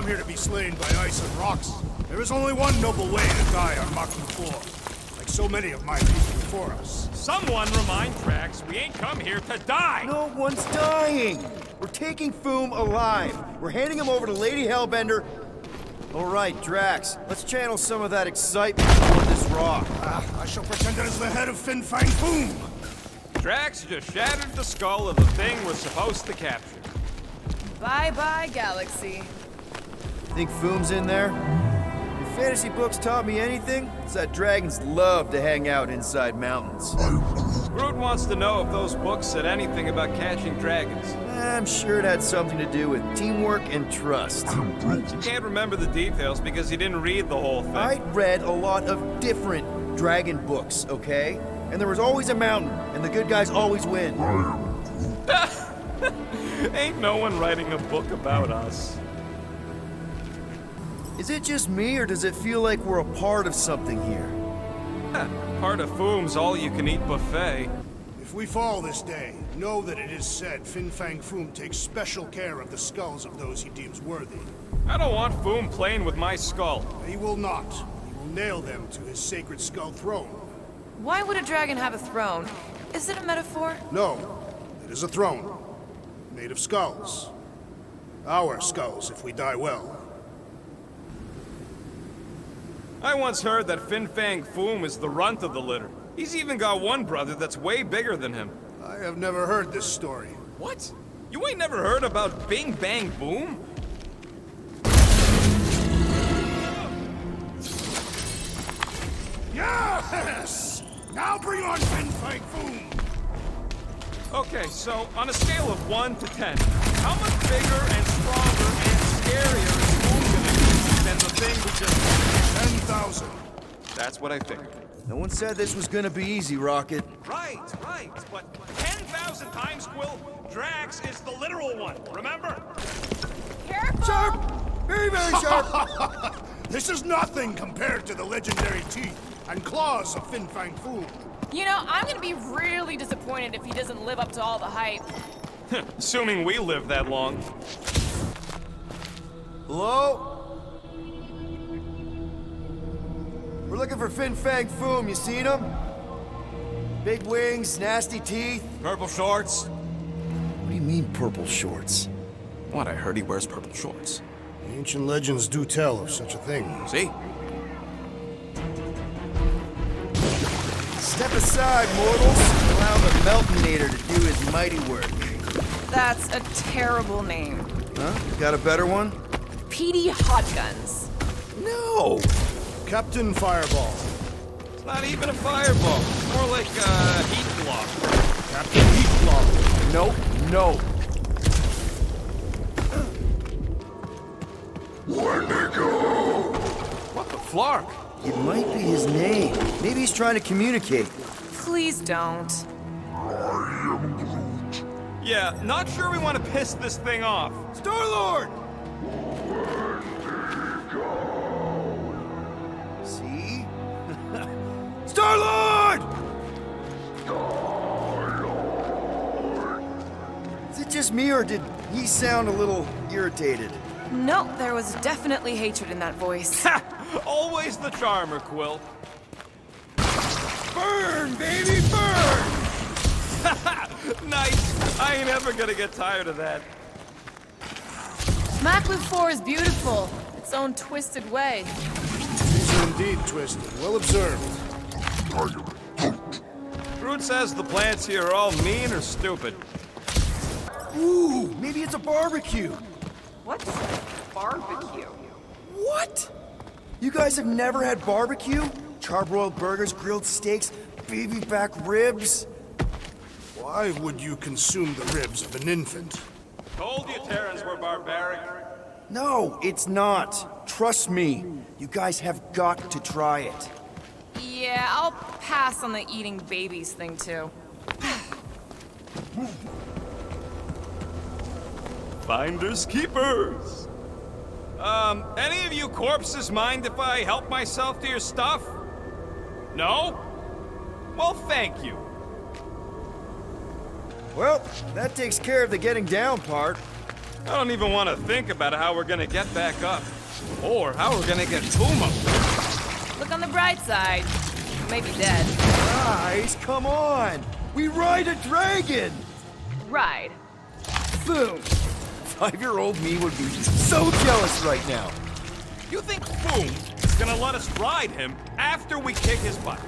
here to be slain by ice and rocks. There is only one noble way to die on Machina floor, like so many of my people before us. Someone remind Drax we ain't come here to die! No one's dying! We're taking Foom alive. We're handing him over to Lady Hellbender. All right, Drax, let's channel some of that excitement toward this rock. I shall pretend it is the head of Fin Fang Foom. Drax just shattered the skull of the thing we're supposed to capture. Bye-bye, Galaxy. Think Foom's in there? If fantasy books taught me anything, it's that dragons love to hang out inside mountains. Groot wants to know if those books said anything about catching dragons. I'm sure it had something to do with teamwork and trust. You can't remember the details because you didn't read the whole thing. I read a lot of different dragon books, okay? And there was always a mountain, and the good guys always win. Ain't no one writing a book about us. Is it just me, or does it feel like we're a part of something here? Part of Foom's all-you-can-eat buffet. If we fall this day, know that it is said Fin Fang Foom takes special care of the skulls of those he deems worthy. I don't want Foom playing with my skull. He will not. He will nail them to his sacred skull throne. Why would a dragon have a throne? Is it a metaphor? No, it is a throne. Made of skulls. Our skulls, if we die well. I once heard that Fin Fang Foom is the runt of the litter. He's even got one brother that's way bigger than him. I have never heard this story. What? You ain't never heard about Bing Bang Boom? Yes! Now bring on Fin Fang Foom! Okay, so on a scale of 1 to 10, how much bigger and stronger and scarier is Foom gonna be than the thing we just... 10,000. That's what I figured. No one said this was gonna be easy, Rocket. Right, but 10,000 times, Quill, Drax is the literal one, remember? Careful! Sharp! Very, very sharp! This is nothing compared to the legendary teeth and claws of Fin Fang Foom. You know, I'm gonna be really disappointed if he doesn't live up to all the hype. Assuming we live that long. Hello? We're looking for Fin Fang Foom, you seen him? Big wings, nasty teeth. Purple shorts? What do you mean, purple shorts? What, I heard he wears purple shorts. Ancient legends do tell of such a thing. See? Step aside, mortals. Allow the Meltonator to do his mighty work. That's a terrible name. Huh? Got a better one? Petey Hotguns. No! Captain Fireball. It's not even a fireball. It's more like a heat block. Captain Heatblock. Nope, no. What the flark? It might be his name. Maybe he's trying to communicate. Please don't. Yeah, not sure we want to piss this thing off. Star-Lord! See? Star-Lord! Is it just me, or did he sound a little irritated? No, there was definitely hatred in that voice. Ha! Always the charmer, Quill. Burn, baby, burn! Nice. I ain't ever gonna get tired of that. Maclu 4 is beautiful. Its own twisted way. These are indeed twisted. Well observed. Groot says the plants here are all mean or stupid. Ooh, maybe it's a barbecue. What's barbecue? What? You guys have never had barbecue? Charbroiled burgers, grilled steaks, baby back ribs? Why would you consume the ribs of an infant? Told you Terrans were barbaric. No, it's not. Trust me. You guys have got to try it. Yeah, I'll pass on the eating babies thing too. Finders keepers. Any of you corpses mind if I help myself to your stuff? No? Well, thank you. Well, that takes care of the getting down part. I don't even want to think about how we're gonna get back up. Or how we're gonna get Boom up. Look on the bright side. You may be dead. Guys, come on! We ride a dragon! Ride. Boom! 5-year-old me would be so jealous right now. You think Boom is gonna let us ride him after we kick his butt?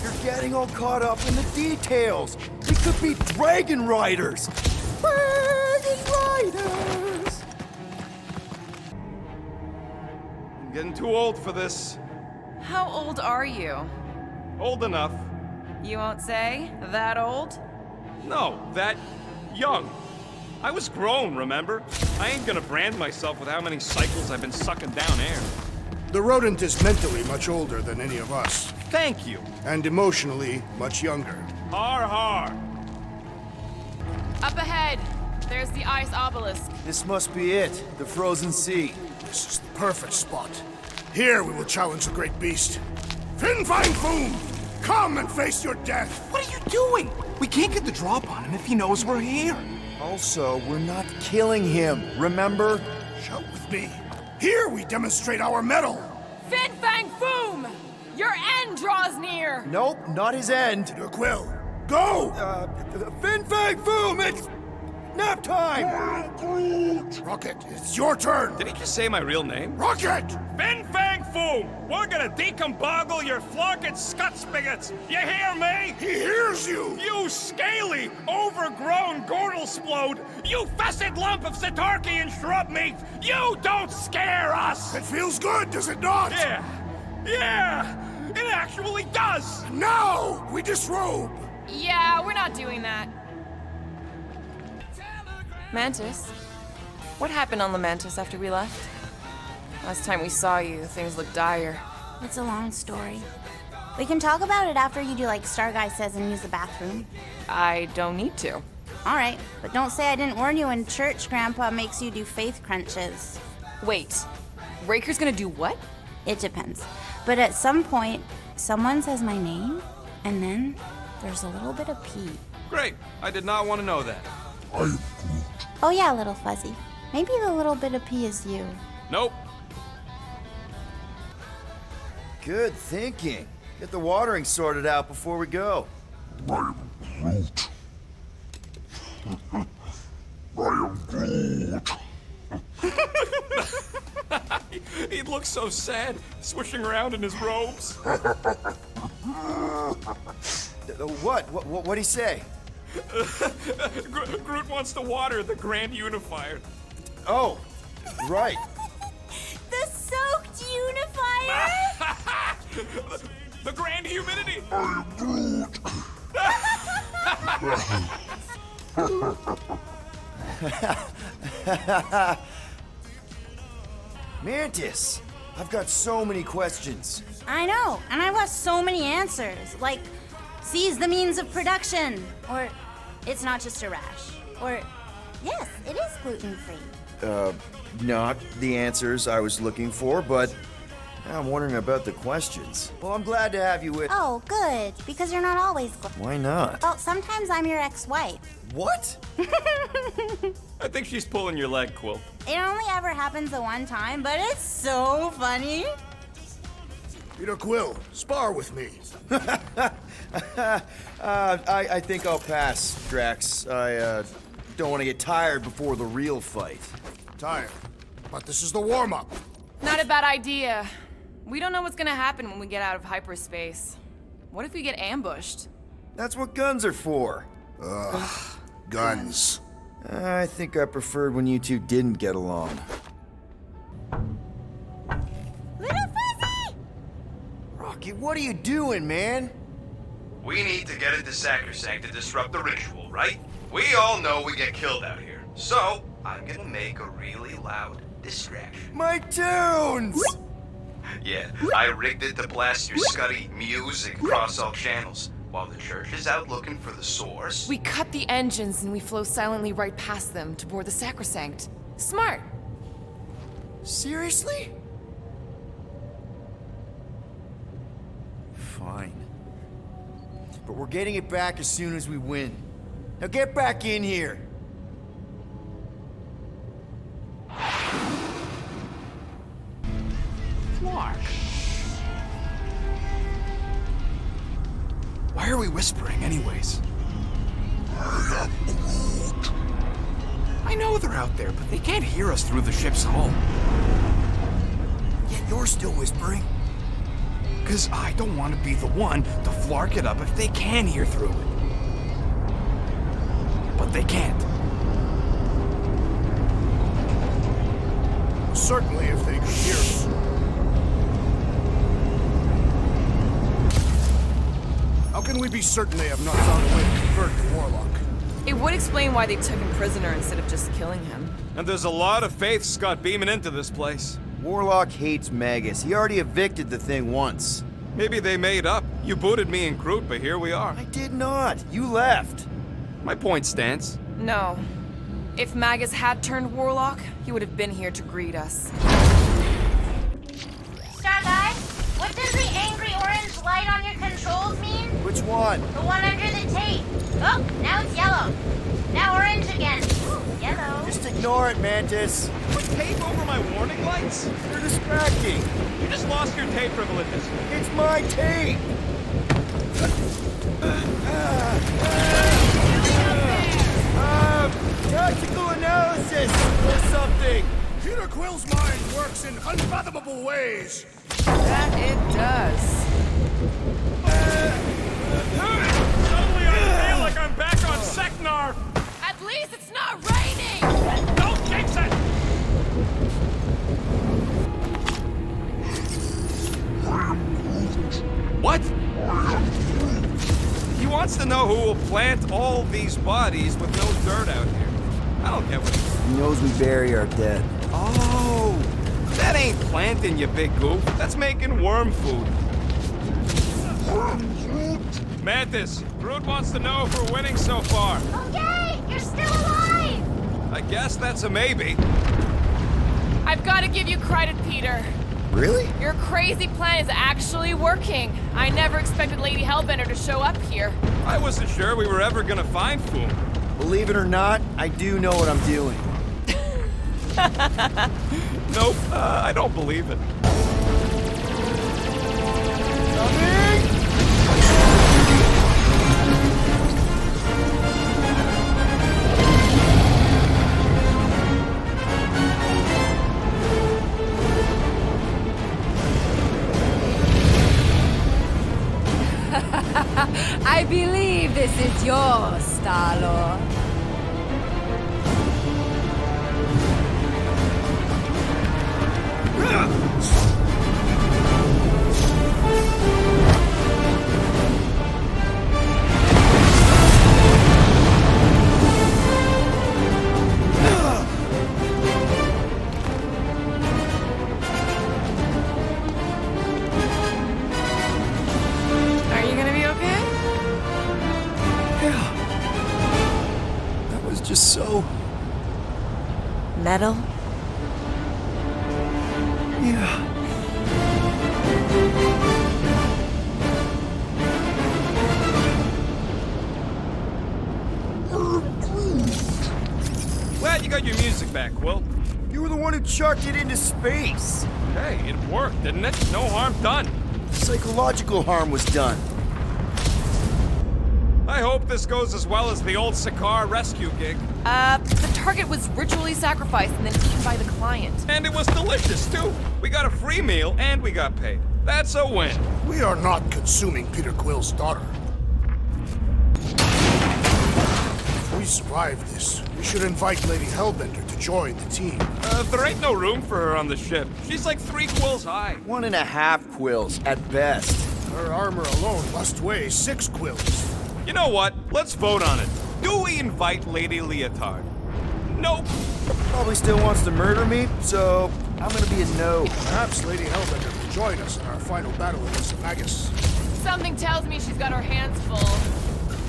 You're getting all caught up in the details. We could be dragon riders. Dragon riders! I'm getting too old for this. How old are you? Old enough. You won't say? That old? No, that young. I was grown, remember? I ain't gonna brand myself with how many cycles I've been sucking down air. The rodent is mentally much older than any of us, Thank you. and emotionally much younger. Har har. Up ahead. There's the ice obelisk. This must be it, the frozen sea. This is the perfect spot. Here we will challenge the great beast. Fin Fang Foom! Come and face your death! What are you doing? We can't get the drop on him if he knows we're here. Also, we're not killing him, remember? Shout with me. Here we demonstrate our mettle! Fin Fang Foom! Your end draws near! Nope, not his end. Peter Quill, go! Fin Fang Foom, it's nap time! Rocket, it's your turn! Did he just say my real name? Rocket! Fin Fang Foom! We're gonna decomboggle your flunking scut spigots! You hear me? He hears you! You scaly, overgrown gordle-splode! You fessed lump of Satarkian shrub meat! You don't scare us! It feels good, does it not? Yeah! It actually does! Now we disrobe! Yeah, we're not doing that. Mantis? What happened on the Mantis after we left? Last time we saw you, things looked dire. It's a long story. We can talk about it after you do like Star Guy says and use the bathroom. I don't need to. All right, but don't say I didn't warn you in church Grandpa makes you do faith crunches. Wait, Raker's gonna do what? It depends. But at some point, someone says my name, and then there's a little bit of pee. Great. I did not want to know that. Oh yeah, little fuzzy. Maybe the little bit of pee is you. Nope. Good thinking. Get the watering sorted out before we go. He looks so sad, swishing around in his robes. What'd he say? Groot wants to water the Grand Unifier. Oh, right. The soaked unifier? The Grand Humidity! Mantis, I've got so many questions. I know, and I want so many answers. Like, seize the means of production. Or, it's not just a rash. Or, yes, it is gluten-free. Not the answers I was looking for, but now I'm wondering about the questions. Well, I'm glad to have you with. Oh, good, because you're not always Why not? Well, sometimes I'm your ex-wife. What? I think she's pulling your leg, Quill. It only ever happens the one time, but it's so funny. Peter Quill, spar with me. I think I'll pass, Drax. I don't want to get tired before the real fight. Tired. But this is the warm-up. Not a bad idea. We don't know what's gonna happen when we get out of hyperspace. What if we get ambushed? That's what guns are for. Guns. I think I preferred when you two didn't get along. Little Fuzzy! Rocky, what are you doing, man? We need to get into Sacrosanct to disrupt the ritual, right? We all know we get killed out here. So, I'm gonna make a really loud distraction. My tunes! Yeah, I rigged it to blast your scuddy music across all channels, while the church is out looking for the source. We cut the engines and we flow silently right past them to board the Sacrosanct. Smart. Seriously? Fine. But we're getting it back as soon as we win. Now get back in here! Flark. Why are we whispering, anyways? I know they're out there, but they can't hear us through the ship's hull. Yet you're still whispering. Because I don't want to be the one to flark it up if they can hear through it. But they can't. Certainly if they could hear us. How can we be certain they have not found a way to convert the Warlock? It would explain why they took him prisoner instead of just killing him. And there's a lot of faith Scott beaming into this place. Warlock hates Magus. He already evicted the thing once. Maybe they made up. You booted me and Groot, but here we are. I did not. You left. My point stands. No. If Magus had turned Warlock, he would have been here to greet us. Star Guy, what does the angry orange light on your controls mean? Which one? The one under the tape. Oh, now it's yellow. Now orange again. Ooh, yellow. Just ignore it, Mantis. Put tape over my warning lights? You're distracting. You just lost your tape privileges. It's my tape. Tactical analysis or something. Peter Quill's mind works in unfathomable ways. That it does. Suddenly I feel like I'm back on Seknar. At least it's not raining! Don't jinx it! What? He wants to know who will plant all these bodies with no dirt out here. I don't get what He knows we bury our dead. Oh, that ain't planting, you big goof. That's making worm food. Mantis, Groot wants to know if we're winning so far. Okay, you're still alive. I guess that's a maybe. I've got to give you credit, Peter. Really? Your crazy plan is actually working. I never expected Lady Hellbender to show up here. I wasn't sure we were ever gonna find Foom. Believe it or not, I do know what I'm doing. Nope, I don't believe it. I believe this is yours, Star-Lord. Are you gonna be okay? That was just so... Metal? Yeah. Glad you got your music back, Quill. You were the one who chucked it into space. Hey, it worked, didn't it? No harm done. Psychological harm was done. I hope this goes as well as the old Sakaar rescue gig. The target was ritually sacrificed and then eaten by the client. And it was delicious, too. We got a free meal and we got paid. That's a win. We are not consuming Peter Quill's daughter. If we survive this, we should invite Lady Hellbender to join the team. There ain't no room for her on the ship. She's like 3 quills high. 1.5 quills at best. Her armor alone must weigh 6 quills. You know what? Let's vote on it. Do we invite Lady Leotard? Nope. Probably still wants to murder me, so I'm gonna be a no. Perhaps Lady Hellbender will join us in our final battle against the Magus. Something tells me she's got her hands full.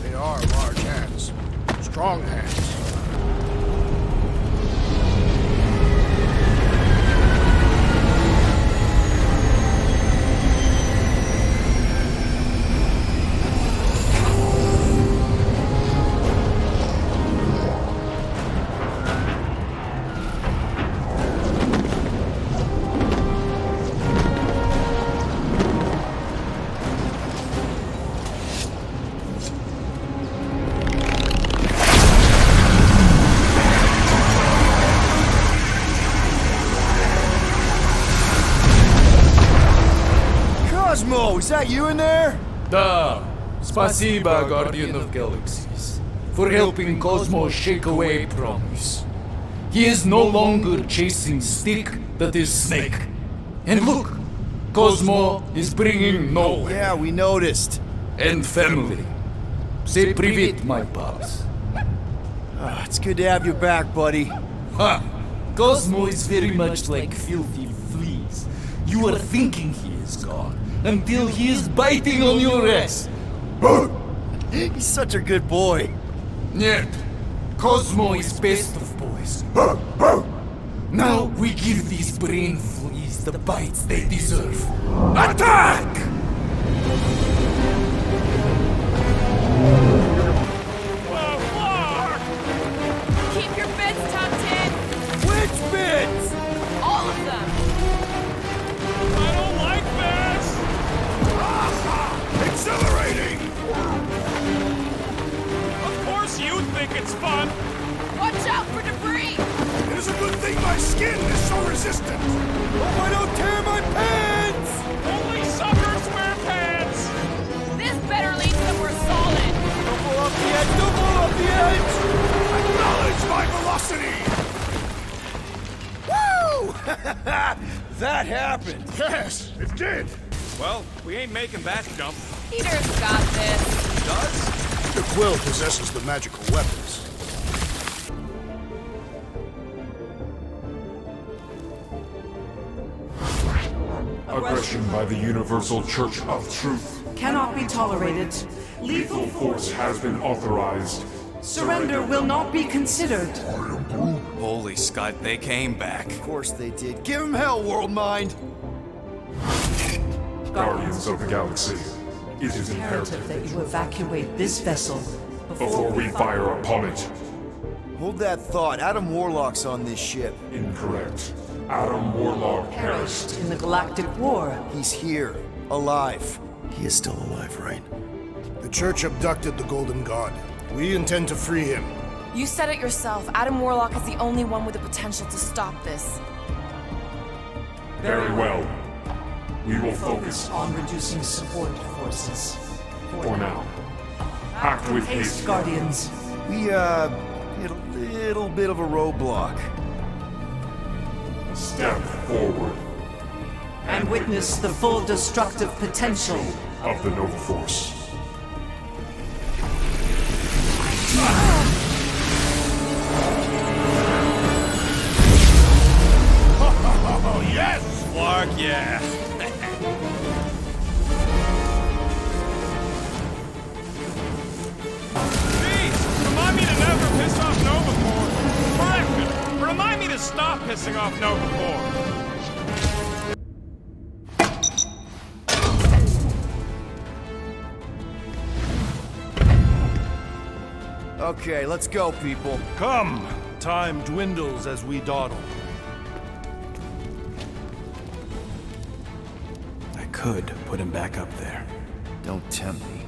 They are large hands. Strong hands. is that you in there? Da! Spasiba, Guardian of Galaxies, for helping Cosmo shake away promise. He is no longer chasing stick that is snake. And look, Cosmo is bringing nowhere. Yeah, we noticed. And family. Say privet, my pops. It's good to have you back, buddy. Ha! Cosmo is very much like filthy fleas. You are thinking he is gone until he is biting on your ass. He's such a good boy. Нет, Cosmo is best of boys. Now we give these brain fleas the bites they deserve. Attack! Keep your bits tucked in! Which bits? All of them! I don't like this! Exhilarating! Of course you think it's fun! Watch out for debris! It is a good thing my skin is so resistant! Hope I don't tear my pants! Only suckers wear pants! This better lead somewhere solid! Don't blow up the edge! Don't blow up the edge! Acknowledge my velocity! Woo! That happened. Yes, it did! Well, we ain't making that jump. Peter's got this. Does? The Quill possesses the magical weapons. Aggression by the Universal Church of Truth. Cannot be tolerated. Lethal force has been authorized. Surrender will not be considered. Holy Scott, they came back. Of course they did. Give him hell, World Mind! Guardians of the Galaxy, it is Imperative imperative that you evacuate this vessel before we fire upon it. Hold that thought. Adam Warlock's on this ship. Incorrect. Adam Warlock perished. in the Galactic War. He's here. Alive. He is still alive, right? The Church abducted the Golden God. We intend to free him. You said it yourself. Adam Warlock is the only one with the potential to stop this. Very well. We will focus On reducing support forces. for now. Act with haste, Guardians. We, hit a little bit of a roadblock. Step forward And witness the full destructive potential. of the Nova Force. Oh, yes! Clark, yeah. Jeez, remind me to never piss off Nova Corps. Correction, remind me to stop pissing off Nova Corps. Okay, let's go, people. Come! Time dwindles as we dawdle. I could put him back up there. Don't tempt me.